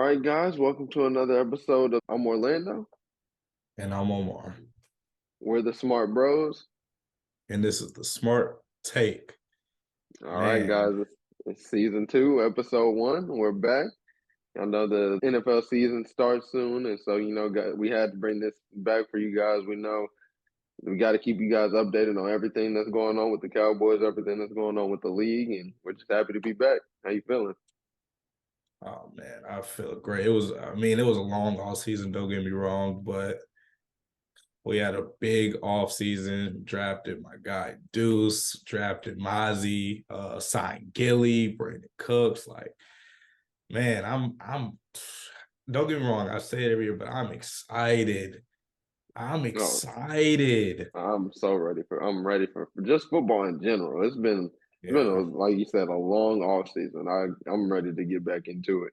right, guys, welcome to another episode of I'm Orlando. And I'm Omar. We're the Smart Bros. And this is the Smart Take. All right, guys, Man, it's season two, episode one. We're back. I know the NFL season starts soon, and so we had to bring this back for you guys. We know we got to keep you guys updated on everything that's going on with the Cowboys, everything that's going on with the league, and we're just happy to be back. How you feeling? oh man, I feel great. It was a long off season, don't get me wrong, but we had a big off season, drafted my guy Deuce, drafted Mozzie, signed Gilly, Brandon Cooks. Like, man, I'm don't get me wrong, I say it every year, but I'm excited. I'm Oh, excited. I'm ready for just football in general. It's been Yeah. like you said, a long off season. I'm ready to get back into it.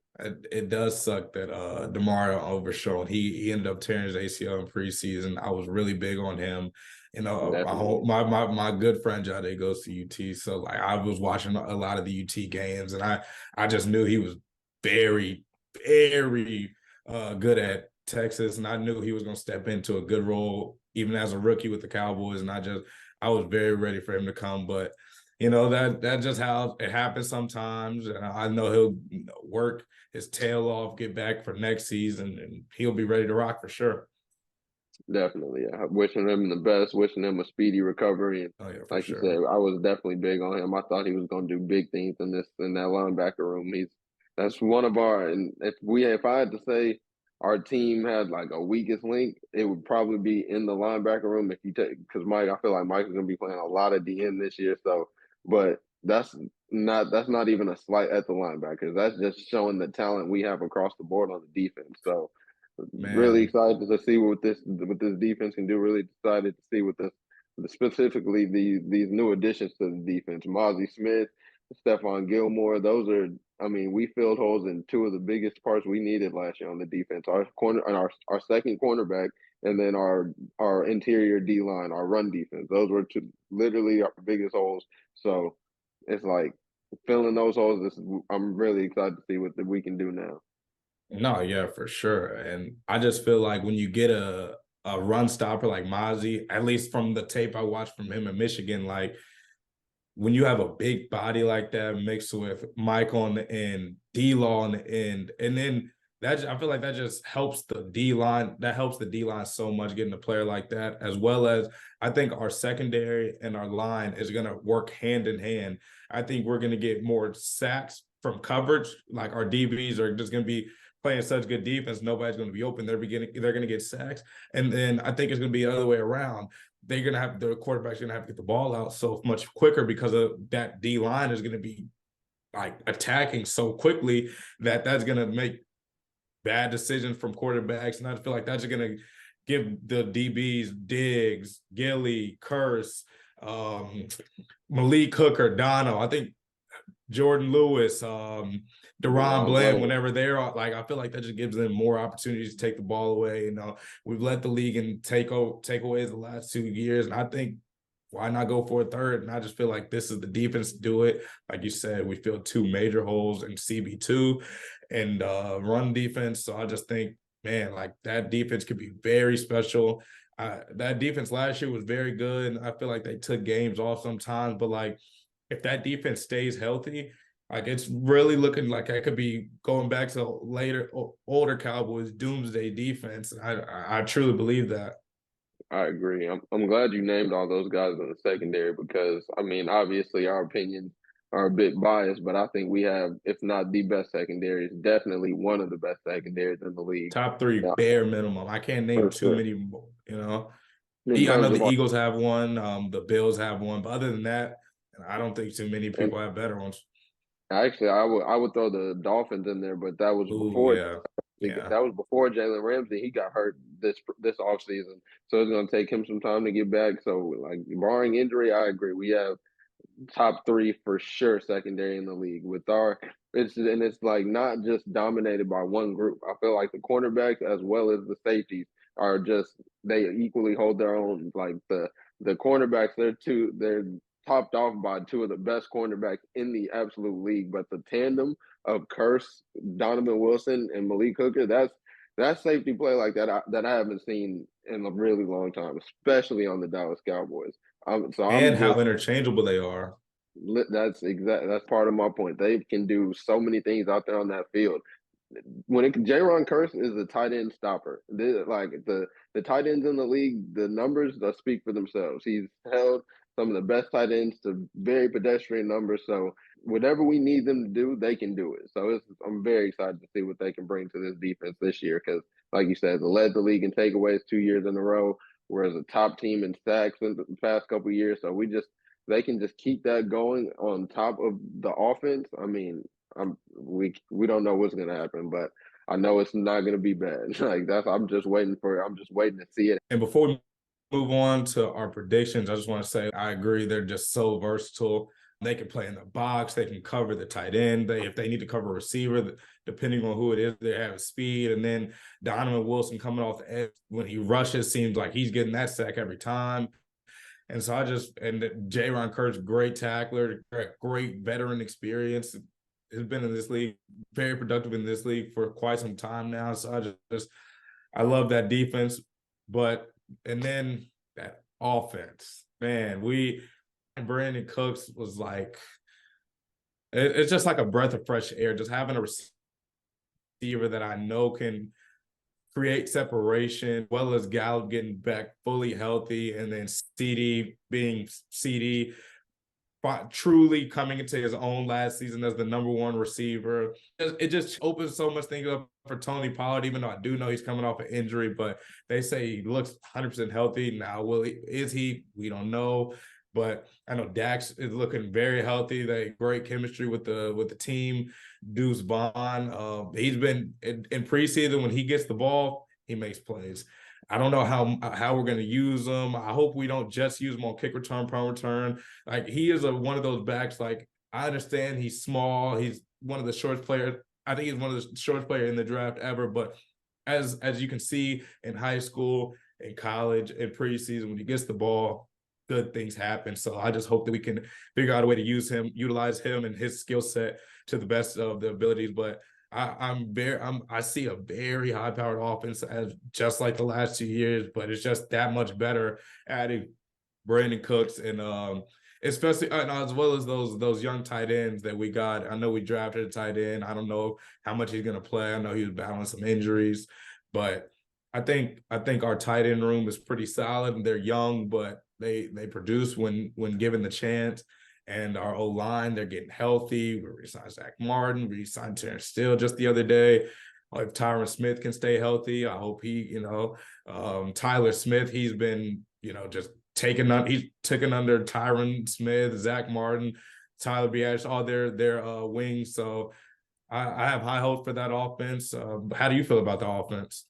It does suck that Demario overshot. He ended up tearing his ACL in preseason. I was really big on him. My Definitely. whole my good friend Jade goes to UT, so like I was watching a lot of the UT games, and I just knew he was very very good at Texas, and I knew he was going to step into a good role even as a rookie with the Cowboys, and I was very ready for him to come, but that's just how it happens sometimes. And I know he'll work his tail off, get back for next season, and he'll be ready to rock for sure. Definitely. Yeah. Wishing him the best, wishing him a speedy recovery. And Oh yeah, for like you said, sure. I was definitely big on him. I thought he was going to do big things in that linebacker room. That's one of our, and if I had to say our team had like a weakest link, it would probably be in the linebacker room. If you take because Mike, I feel like Mike is going to be playing a lot of DN this year. So, but that's not even a slight at the linebackers. That's just showing the talent we have across the board on the defense. So really Man, excited to see what this defense can do. Really excited to see what specifically these new additions to the defense. Mozzie Smith, Stephon Gilmore. Those are, I mean, we filled holes in two of the biggest parts we needed last year on the defense. Our corner and our second cornerback, and then our interior D line, our run defense. Those were literally our biggest holes. So it's like filling those holes. I'm really excited to see what we can do now. no, yeah, for sure. And I just feel like when you get a run stopper like Mozzie, at least from the tape I watched from him in Michigan, like when you have a big body like that mixed with Mike on the end, D Law on the end, and then I feel like that just helps the D line. That helps the D line so much getting a player like that, as well as I think our secondary and our line is going to work hand in hand. I think we're going to get more sacks from coverage. Like our DBs are just going to be playing such good defense, nobody's going to be open. They're going to get sacks, and then I think it's going to be the other way around. The quarterback's gonna have to get the ball out so much quicker because of that D line is gonna be like attacking so quickly that's gonna make bad decisions from quarterbacks. And I feel like that's gonna give the DBs Diggs, Gilly, Curse, Malik Hooker, Dono. I think Jordan Lewis, Deron Deron Bland, Bland. whenever they're like, I feel like that just gives them more opportunities to take the ball away. We've let the league and takeaways the last 2 years, and I think why not go for a third? And I just feel like this is the defense to do it. Like you said, we filled two major holes in CB2 and run defense. So I just think, man, like that defense could be very special. That defense last year was very good. I feel like they took games off sometimes, but like if that defense stays healthy, like it's really looking like I could be going back to later older Cowboys doomsday defense. I truly believe that. I agree. I'm glad you named all those guys in the secondary because I mean, obviously our opinions are a bit biased, but I think we have, if not the best secondaries, definitely one of the best secondaries in the league. Top three Yeah, bare minimum. I can't name for too sure. many. You know, In I know terms of the our Eagles have one, the Bills have one, but other than that, I don't think too many and people have better ones. actually I would throw the Dolphins in there, but that was Ooh, before yeah, yeah. that was before Jalen Ramsey. He got hurt this offseason. So it's gonna take him some time to get back. So like barring injury, I agree. We have top three for sure secondary in the league with it's like not just dominated by one group. I feel like the cornerbacks as well as the safeties are just they equally hold their own. Like the cornerbacks, they're topped off by two of the best cornerbacks in the absolute league. But the tandem of Curse, Donovan Wilson, and Malik Hooker, that's safety play like that I haven't seen in a really long time, especially on the Dallas Cowboys. So And I'm how just interchangeable they are. that's part of my point. They can do so many things out there on that field. When it Jaron Curse is a tight end stopper. Like the tight ends in the league, the numbers that speak for themselves. He's held some of the best tight ends to very pedestrian numbers. So whatever we need them to do, they can do it. So I'm very excited to see what they can bring to this defense this year because, like you said, they led the league in takeaways 2 years in a row, whereas a top team in sacks in the past couple of years. So they can just keep that going on top of the offense. I mean, we don't know what's gonna happen, but I know it's not gonna be bad. Like I'm just waiting to see it. And before we move on to our predictions, I just want to say I agree they're just so versatile. They can play in the box, they can cover the tight end. If they need to cover a receiver, depending on who it is, they have speed. And then Donovan Wilson coming off the edge when he rushes, seems like he's getting that sack every time. And so Jaron Kurtz, great tackler, great veteran experience, has been in this league, very productive in this league for quite some time now. So I love that defense. But and then that offense, man, Brandon Cooks was like, it's just like a breath of fresh air, just having a receiver that I know can create separation, as well as Gallup getting back fully healthy, and then CD being CD, truly coming into his own last season as the number one receiver. It just opens so much things up for Tony Pollard, even though I do know he's coming off an injury, but they say he looks 100% healthy. Now, is he? We don't know. But I know Dax is looking very healthy. They great chemistry with the team. Deuce Vaughn, he's been in preseason when he gets the ball, he makes plays. I don't know how we're going to use him. I hope we don't just use him on kick return, punt return. Like he is one of those backs. Like I understand he's small. He's one of the shortest players. I think he's one of the shortest players in the draft ever. But as you can see in high school, in college, in preseason, when he gets the ball, good things happen. So I just hope that we can figure out a way to utilize him and his skill set to the best of the abilities. But I see a very high powered offense as just like the last 2 years, but it's just that much better adding Brandon Cooks and especially as well as those young tight ends that we got. I know we drafted a tight end. I don't know how much he's gonna play. I know he was battling some injuries, but I think our tight end room is pretty solid and they're young, but they produce when given the chance. And our O line, they're getting healthy. We re-signed Zach Martin, we re-signed Terrence Steele just the other day. If Tyron Smith can stay healthy, I hope Tyler Smith, he's been, just he's taken under Tyron Smith, Zach Martin, Tyler Biadasz, all their wings. So I have high hopes for that offense. How do you feel about the offense?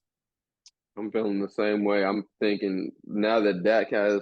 I'm feeling the same way. I'm thinking now that Dak has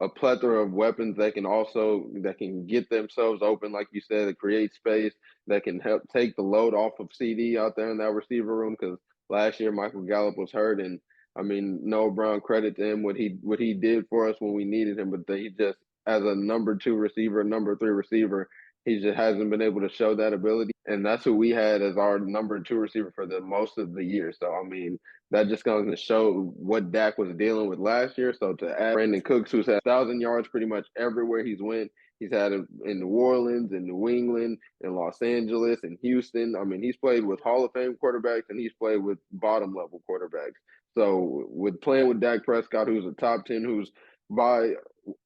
a plethora of weapons that can get themselves open, like you said, to create space that can help take the load off of CD out there in that receiver room. Because last year Michael Gallup was hurt, and I mean Noah Brown, credit to him what he did for us when we needed him, but he just as a number two receiver, number three receiver, he just hasn't been able to show that ability, and that's who we had as our number two receiver for the most of the year. So I mean that just goes to show what Dak was dealing with last year. So to add Brandon Cooks, who's had 1,000 yards pretty much everywhere he's went, he's had it in New Orleans, in New England, in Los Angeles, in Houston. I mean, he's played with Hall of Fame quarterbacks and he's played with bottom level quarterbacks. So with playing with Dak Prescott, who's a top 10, who's by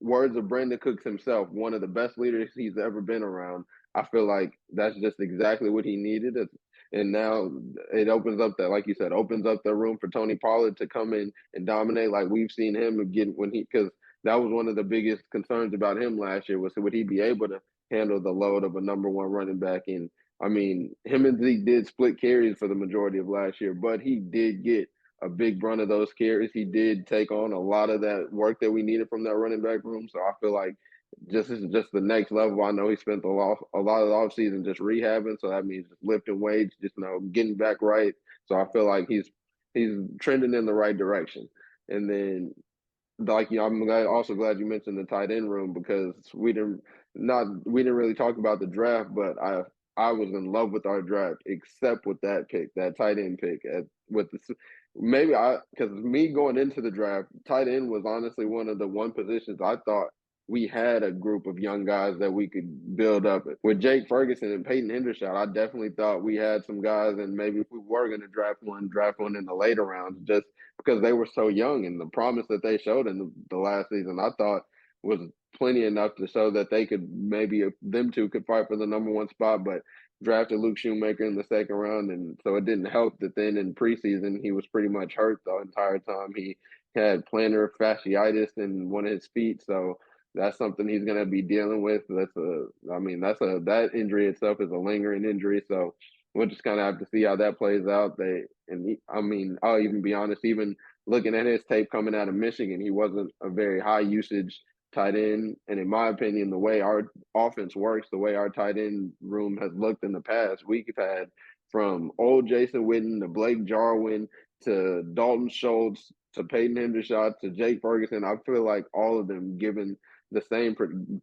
words of Brandon Cooks himself, one of the best leaders he's ever been around. I feel like that's just exactly what he needed. And now it opens up that, like you said, opens up the room for Tony Pollard to come in and dominate, like we've seen him get because that was one of the biggest concerns about him last year was would he be able to handle the load of a number one running back? And I mean, him and Zeke did split carries for the majority of last year, but he did get a big run of those carries. He did take on a lot of that work that we needed from that running back room. So I feel like this is just the next level. I know he spent a lot of the offseason just rehabbing, so that means just lifting weights, just getting back right. So I feel like he's trending in the right direction. And then like I'm also glad you mentioned the tight end room because we didn't really talk about the draft, but I was in love with our draft except with that pick, that tight end pick with the maybe I because me going into the draft, tight end was honestly one of the one positions I thought we had a group of young guys that we could build up with Jake Ferguson and Peyton Hendershot. I definitely thought we had some guys, and maybe if we were going to draft one in the later rounds, just because they were so young and the promise that they showed in the last season, I thought was plenty enough to show that they could maybe them two could fight for the number one spot. But drafted Luke Shoemaker in the second round, and so it didn't help that then in preseason he was pretty much hurt the entire time. He had plantar fasciitis in one of his feet, so that's something he's going to be dealing with. That injury itself is a lingering injury, so we'll just kind of have to see how that plays out. I'll even be honest, even looking at his tape coming out of Michigan, he wasn't a very high usage tight end. And in my opinion, the way our offense works, the way our tight end room has looked in the past, we've had from old Jason Witten to Blake Jarwin to Dalton Schultz to Peyton Hendershot to Jake Ferguson. I feel like all of them given the same,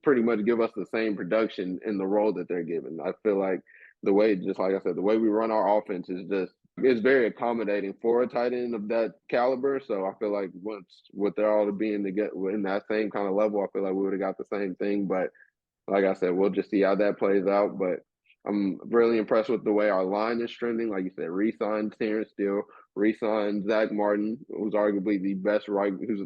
pretty much give us the same production in the role that they're given. I feel like the way, just like I said, the way we run our offense is just it's very accommodating for a tight end of that caliber. So I feel like once with their all being to get in that same kind of level, I feel like we would have got the same thing. But like I said, we'll just see how that plays out. But I'm really impressed with the way our line is trending. Like you said, re-signed Terrence Steele, re-signed Zach Martin, who's arguably the best who's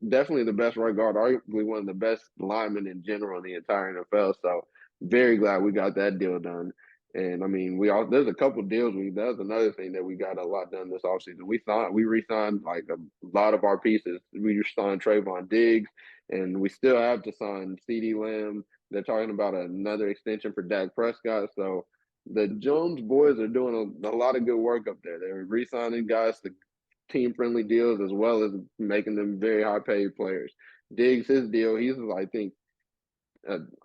definitely the best right guard, arguably one of the best linemen in general in the entire NFL. So very glad we got that deal done. And I mean, there's a couple deals. That's another thing that we got a lot done this offseason. We re-signed like a lot of our pieces. We signed Trayvon Diggs, and we still have to sign CeeDee Lamb. They're talking about another extension for Dak Prescott. So the Jones boys are doing a lot of good work up there. They're re-signing guys to team-friendly deals as well as making them very high-paid players. Diggs, his deal, he's I think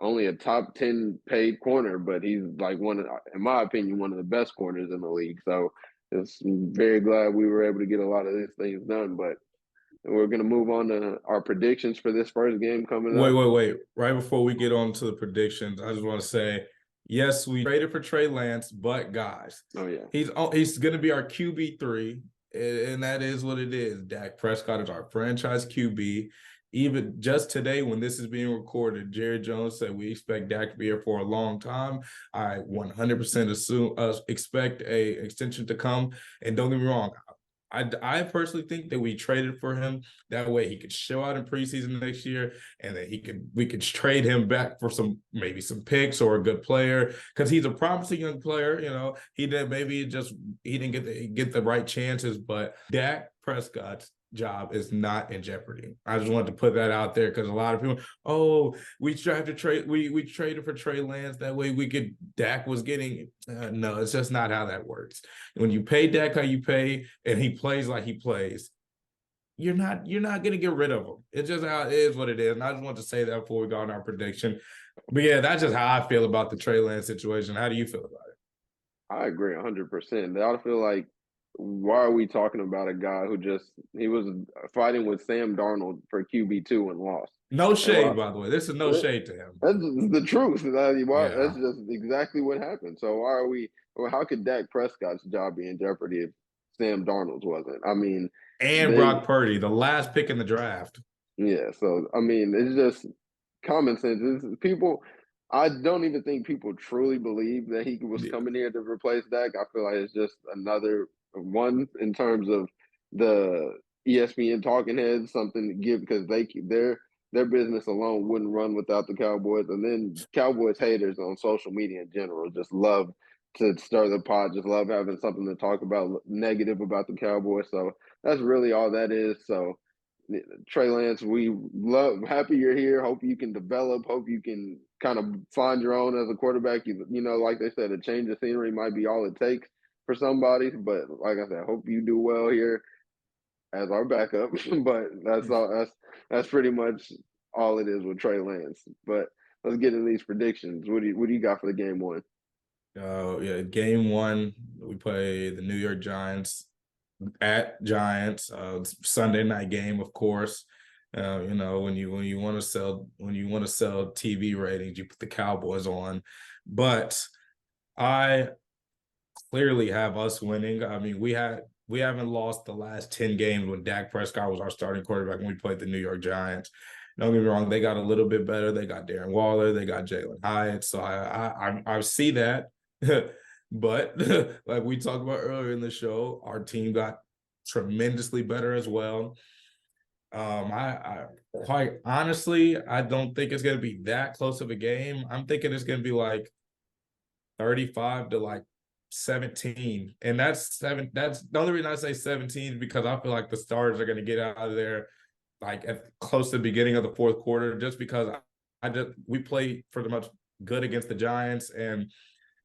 only a top 10 paid corner, but he's like in my opinion, one of the best corners in the league. So it's very glad we were able to get a lot of these things done. But we're going to move on to our predictions for this first game coming up. Wait. Right before we get on to the predictions, I just want to say, yes, we traded for Trey Lance, but guys, oh yeah, he's going to be our QB3, and that is what it is. Dak Prescott is our franchise QB. Even just today, when this is being recorded, Jerry Jones said we expect Dak to be here for a long time. I 100% expect a extension to come. And don't get me wrong, I personally think that we traded for him that way he could show out in preseason next year, and that we could trade him back for maybe some picks or a good player, because he's a promising young player. You know, he didn't get the right chances, but Dak Prescott's job is not in jeopardy. I just wanted to put that out there because a lot of people, we tried to trade, we traded for Trey Lance that way Dak was getting. No, it's just not how that works. When you pay Dak how you pay, and he plays like he plays, you're not going to get rid of him. It's just how it is what it is. And I just want to say that before we go on our prediction. But yeah, that's just how I feel about the Trey Lance situation. How do you feel about it? I agree 100%. I feel like why are we talking about a guy who he was fighting with Sam Darnold for QB2 and lost? No And shade, by the way. This is no shade to him. That's the truth. That's Yeah. just exactly what happened. So why are we? Or how could Dak Prescott's job be in jeopardy if Sam Darnold's wasn't? I mean, And Brock Purdy, the last pick in the draft. yeah. So I mean, it's just common sense. People, I don't even think people truly believe that he was Yeah. coming here to replace Dak. I feel like it's just another one in terms of the ESPN talking heads, something to give because their business alone wouldn't run without the Cowboys. And then Cowboys haters on social media in general just love to stir the pot, just love having something to talk about negative about the Cowboys. So that's really all that is. So Trey Lance, happy you're here. Hope you can develop. Hope you can kind of find your own as a quarterback. You know, like they said, a change of scenery might be all it takes for somebody. But like I said, hope you do well here as our backup. But that's all. That's pretty much all it is with Trey Lance. But let's get into these predictions. What do you got for the game one? Yeah, game one, we play the New York Giants at Giants. Sunday night game, of course. when you want to sell TV ratings, you put the Cowboys on. But I clearly have us winning. I mean, we haven't lost the last 10 games when Dak Prescott was our starting quarterback when we played the New York Giants. Don't get me wrong, they got a little bit better. They got Darren Waller, they got Jalen Hyatt. So I see that. But like we talked about earlier in the show, our team got tremendously better as well. I quite honestly, I don't think it's going to be that close of a game. I'm thinking it's going to be like 35 to like 17. And that's the only reason I say 17 because I feel like the Stars are going to get out of there like at close to the beginning of the fourth quarter, just because we play pretty much good against the Giants, and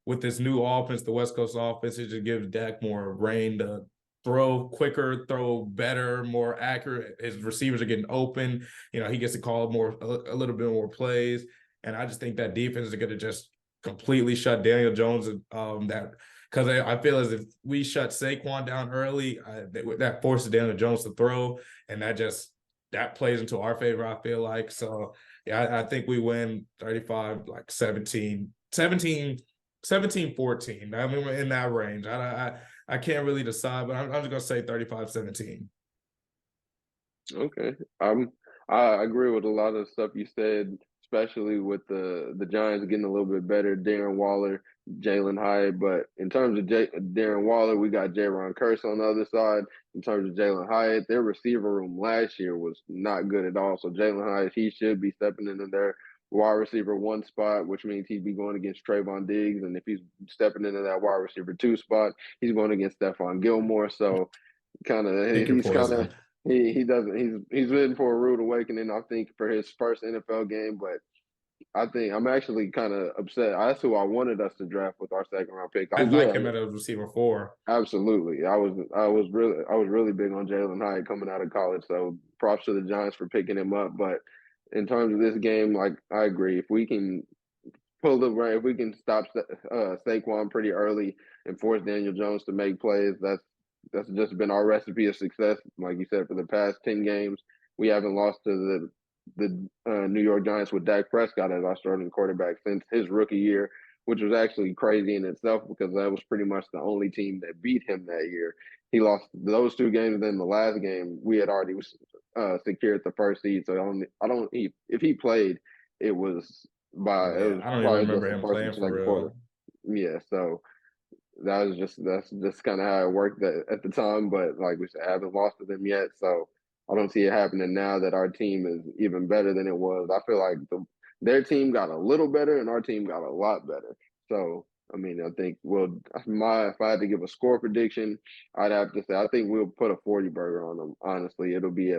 with this new offense, the West Coast offense, it just gives Dak more reign to throw quicker, throw better, more accurate. His receivers are getting open. He gets to call a little bit more plays. And I just think that defense is going to just completely shut Daniel Jones. That because I feel as if we shut Saquon down early, that forces Daniel Jones to throw, and that plays into our favor. I feel like so. Yeah, I think we win 35, like 17-14. I mean, in that range. I can't really decide, but I'm just gonna say 35-17. Okay. I agree with a lot of the stuff you said, especially with the Giants getting a little bit better, Darren Waller, Jalen Hyatt. But in terms of Darren Waller, we got Jaron Curse on the other side. In terms of Jalen Hyatt, their receiver room last year was not good at all. So Jalen Hyatt, he should be stepping into their wide receiver one spot, which means he'd be going against Trayvon Diggs. And if he's stepping into that wide receiver two spot, he's going against Stephon Gilmore. So Pick your he's kind of poison. he doesn't he's in for a rude awakening, I think, for his first NFL game. But I think I'm actually kind of upset. That's who I wanted us to draft with our second round pick. I like Yeah, him at a receiver 4. absolutely. I was really big on Jalen Hyatt coming out of college. So props to the Giants for picking him up. But in terms of this game, like I agree, if we can pull the right. If we can stop Saquon pretty early and force Daniel Jones to make plays, that's just been our recipe of success. Like you said, for the past 10 games, we haven't lost to the New York Giants with Dak Prescott as our starting quarterback since his rookie year, which was actually crazy in itself because that was pretty much the only team that beat him that year. He lost those 2 games, and then the last game we had already secured the first seed. So I don't. If he played, it was it Yeah, was I don't even probably just remember the him first and playing for second quarter. real. Yeah, so that's just kind of how it worked at the time. But like we said, I haven't lost to them yet, so I don't see it happening now that our team is even better than it was. I feel like their team got a little better and our team got a lot better. So I mean, I think if I had to give a score prediction, I'd have to say I think we'll put a 40 burger on them. Honestly, it'll be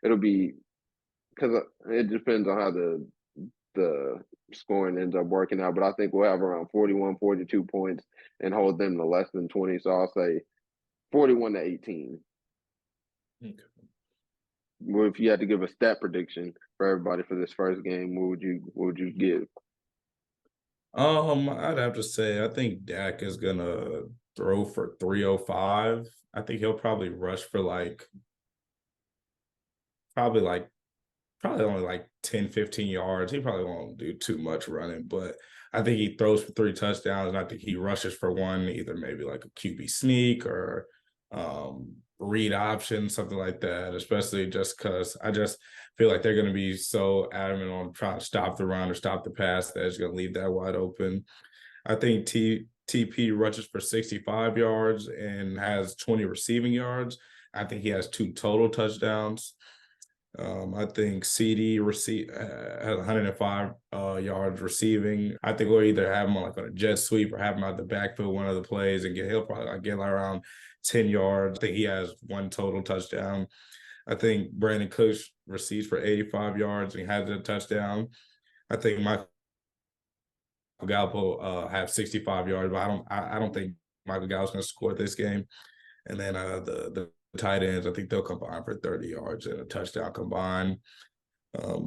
because it depends on how the scoring ends up working out. But I think we'll have around 41, 42 points and hold them to less than 20. So I'll say 41-18. Okay. Well, if you had to give a stat prediction for everybody for this first game, what would you give? I'd have to say I think Dak is gonna throw for 305. I think he'll probably rush for probably like probably only like 10, 15 yards. He probably won't do too much running, but I think he throws for 3 touchdowns, and I think he rushes for one, either maybe like a QB sneak or read option, something like that, especially just because I just feel like they're going to be so adamant on trying to stop the run or stop the pass that it's going to leave that wide open. I think TP rushes for 65 yards and has 20 receiving yards. I think he has 2 total touchdowns. I think CD has 105 yards receiving. I think we'll either have him on a jet sweep or have him out the backfield one of the plays and he'll probably get around 10 yards. I think he has 1 total touchdown. I think Brandon Cooks receives for 85 yards and has a touchdown. I think Michael Gallup will have 65 yards, but I don't think Michael Gallup's going to score this game. And then the tight ends, I think they'll combine for 30 yards and a touchdown combined.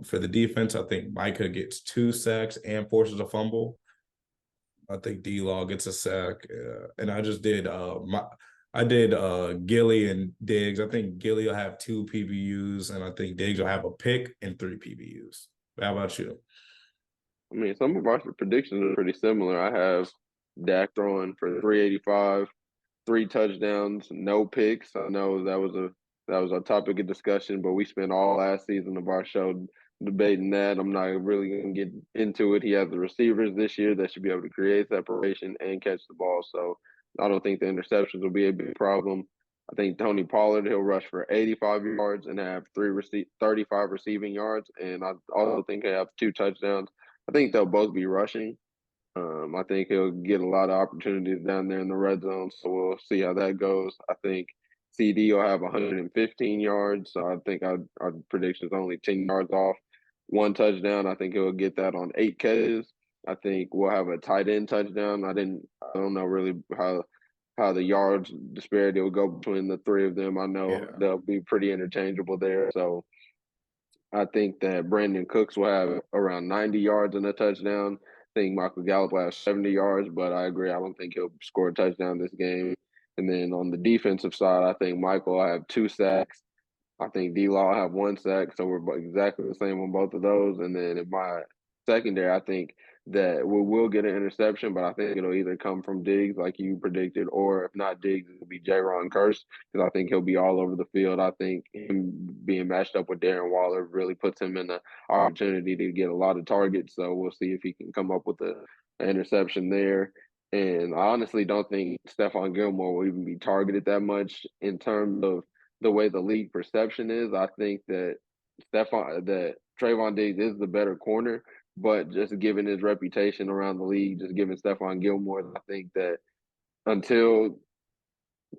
For the defense, I think Micah gets 2 sacks and forces a fumble. I think D-Law gets a sack. And I just did I did Gilly and Diggs. I think Gilly will have 2 PBUs, and I think Diggs will have a pick and 3 PBUs. How about you? I mean, some of our predictions are pretty similar. I have Dak throwing for 385, 3 touchdowns, no picks. I know that was a topic of discussion, but we spent all last season of our show debating that. I'm not really going to get into it. He has the receivers this year that should be able to create separation and catch the ball. So I don't think the interceptions will be a big problem. I think Tony Pollard, he'll rush for 85 yards and have 35 receiving yards. And I also think he'll have 2 touchdowns. I think they'll both be rushing. I think he'll get a lot of opportunities down there in the red zone, so we'll see how that goes. I think CD will have 115 yards, so I think our prediction is only 10 yards off. 1 touchdown, I think he'll get that on 8 catches. I think we'll have a tight end touchdown. I don't know really how the yards disparity will go between the three of them. I know Yeah. they'll be pretty interchangeable there, so I think that Brandon Cooks will have around 90 yards and a touchdown. I think Michael Gallup will have 70 yards, but I agree. I don't think he'll score a touchdown this game. And then on the defensive side, I think Michael will have 2 sacks. I think D-Law will have 1 sack, so we're exactly the same on both of those. And then in my secondary, I think that we will get an interception, but I think it'll either come from Diggs, like you predicted, or if not Diggs, it'll be J-Ron Curse, because I think he'll be all over the field. I think him being matched up with Darren Waller really puts him in the opportunity to get a lot of targets. So we'll see if he can come up with an interception there. And I honestly don't think Stephon Gilmore will even be targeted that much in terms of the way the league perception is. I think that Trayvon Diggs is the better corner, but just given his reputation around the league, just giving Stephon Gilmore, I think that until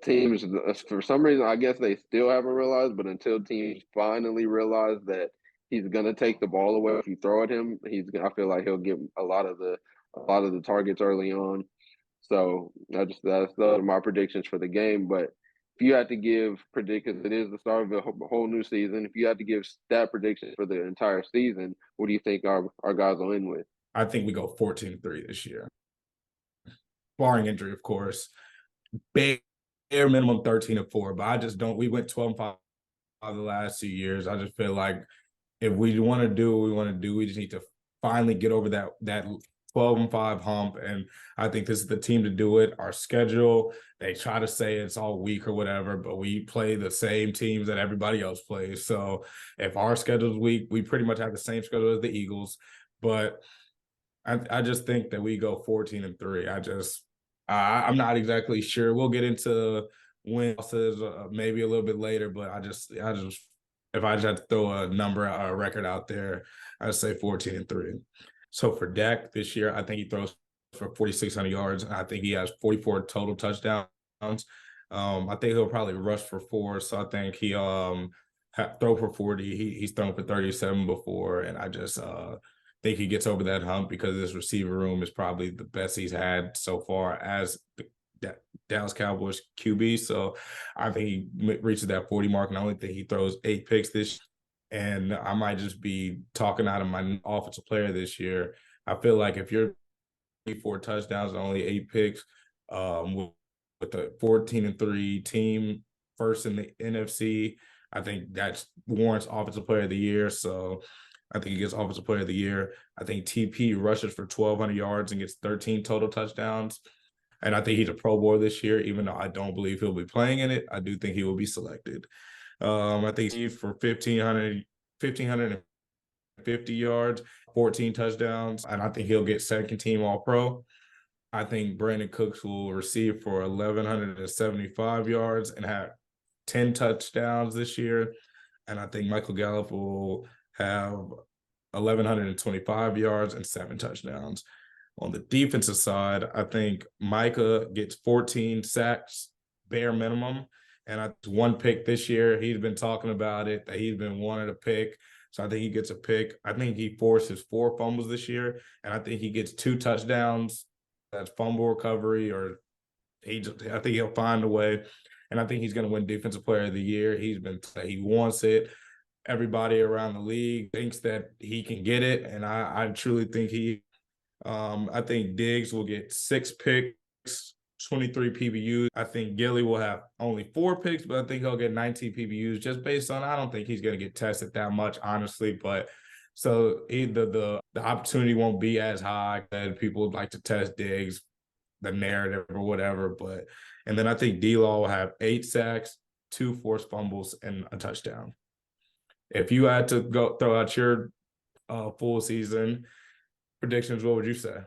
teams, for some reason, I guess they still haven't realized, but until teams finally realize that he's gonna take the ball away if you throw at him, I feel like he'll get a lot of the targets early on. So those are my predictions for the game. But if you had to give because it is the start of a whole new season, if you had to give stat predictions for the entire season, what do you think our guys will end with? I think we go 14-3 this year, barring injury, of course. Bare minimum 13-4, but I just don't. We went 12-5 the last 2 years. I just feel like if we want to do what we want to do, we just need to finally get over that 12-5 hump. And I think this is the team to do it. Our schedule, they try to say it's all weak or whatever, but we play the same teams that everybody else plays. So if our schedule's weak, we pretty much have the same schedule as the Eagles. But I just think that we go 14-3. I'm not exactly sure. We'll get into win losses maybe a little bit later, but if I just had to throw a record out there, I'd say 14-3. So for Dak this year, I think he throws for 4,600 yards. I think he has 44 total touchdowns. I think he'll probably rush for 4. So I think he throw for 40. He's thrown for 37 before, and I just think he gets over that hump because this receiver room is probably the best he's had so far as the Dallas Cowboys QB. So I think he reaches that 40 mark, and I only think he throws 8 picks this year. And I might just be talking out of my offensive player this year. I feel like if you're 4 touchdowns and only 8 picks, with a 14-3 team, first in the NFC, I think that warrants offensive player of the year. So I think he gets offensive player of the year. I think TP rushes for 1,200 yards and gets 13 total touchdowns. And I think he's a Pro Bowl this year, even though I don't believe he'll be playing in it. I do think he will be selected. I think he's for 1,550 yards, 14 touchdowns, and I think he'll get second team All Pro. I think Brandon Cooks will receive for 1,175 yards and have 10 touchdowns this year. And I think Michael Gallup will have 1,125 yards and 7 touchdowns. On the defensive side, I think Micah gets 14 sacks, bare minimum. And 1 pick this year. He's been talking about it, that he's been wanting to pick. So I think he gets a pick. I think he forces 4 fumbles this year. And I think he gets 2 touchdowns. That's fumble recovery, or I think he'll find a way. And I think he's going to win Defensive Player of the Year. He wants it. Everybody around the league thinks that he can get it. And I truly think I think Diggs will get 6 picks, 23 PBUs. I think Gilly will have only 4 picks, but I think he'll get 19 PBUs just based on I don't think he's going to get tested that much, honestly. But so either the opportunity won't be as high that people would like to test Diggs, the narrative or whatever. But and then I think D-Law will have 8 sacks, 2 forced fumbles, and a touchdown. If you had to go throw out your full season predictions, what would you say?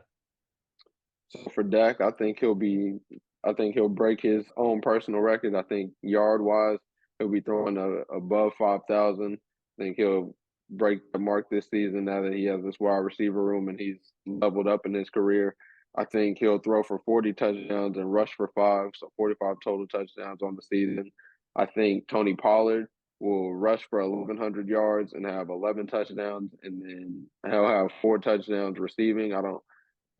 So for Dak, I think he'll break his own personal record. I think yard wise, he'll be throwing above 5,000. I think he'll break the mark this season now that he has this wide receiver room and he's leveled up in his career. I think he'll throw for 40 touchdowns and rush for 5, so 45 total touchdowns on the season. I think Tony Pollard will rush for 1,100 yards and have 11 touchdowns, and then he'll have 4 touchdowns receiving. I don't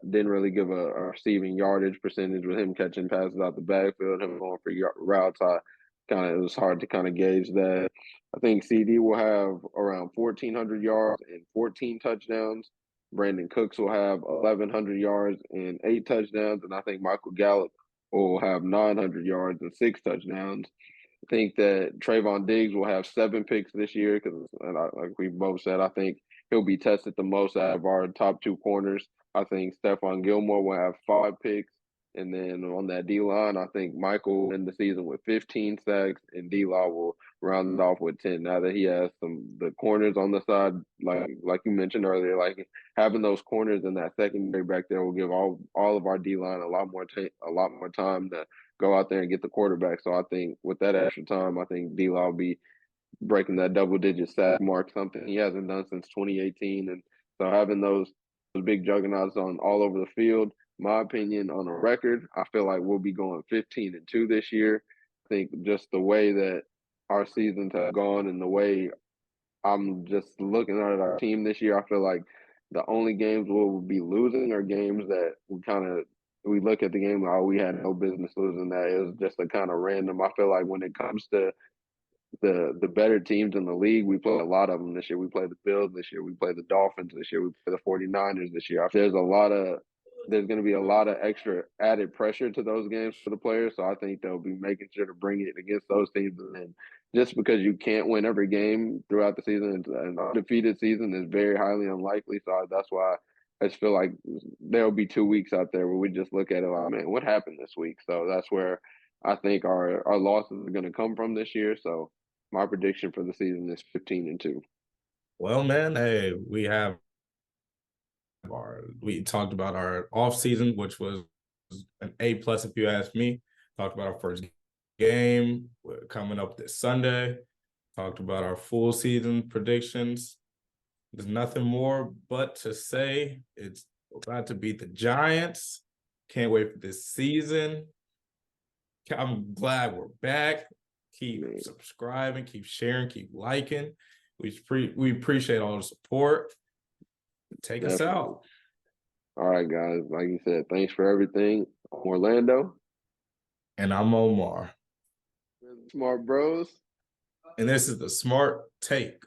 didn't really give a receiving yardage percentage with him catching passes out the backfield, him going for routes. It was hard to kind of gauge that. I think CD will have around 1,400 yards and 14 touchdowns. Brandon Cooks will have 1,100 yards and 8 touchdowns, and I think Michael Gallup will have 900 yards and 6 touchdowns. I think that Trayvon Diggs will have 7 picks this year because, like we both said, I think he'll be tested the most out of our top 2 corners. I think Stephon Gilmore will have 5 picks. And then on that D line, I think Michael will end the season with 15 sacks, and D Law will round it off with 10. Now that he has the corners on the side, like you mentioned earlier, like having those corners in that secondary back there will give all of our D line a lot more time to go out there and get the quarterback. So I think with that extra time, I think D Law will be breaking that double digit sack mark, something he hasn't done since 2018. And so having those big juggernauts on all over the field, my opinion on a record, I feel like we'll be going 15-2 this year. I think just the way that our seasons have gone and the way I'm just looking at our team this year, I feel like the only games we'll be losing are games that we look at the game, oh, we had no business losing that. It was just a kind of random. I feel like when it comes to the better teams in the league. We play a lot of them this year. We play the Bills this year. We play the Dolphins this year. We play the 49ers this year. There's going to be a lot of extra added pressure to those games for the players. So I think they'll be making sure to bring it against those teams. And then just because you can't win every game throughout the season, an undefeated season is very highly unlikely. So that's why I just feel like there'll be 2 weeks out there where we just look at it like, man, what happened this week? So that's where I think our losses are going to come from this year. So my prediction for the season is 15-2. Well, man, hey, we talked about our off season, which was an A plus if you ask me. Talked about our first game coming up this Sunday. Talked about our full season predictions. There's nothing more but to say it's about to beat the Giants. Can't wait for this season. I'm glad we're back. Keep subscribing, keep sharing, keep liking. We appreciate all the support. Take Definitely. Us out. All right, guys. Like you said, thanks for everything. I'm Orlando. And I'm Omar. Smart Bros. And this is the Smart Take.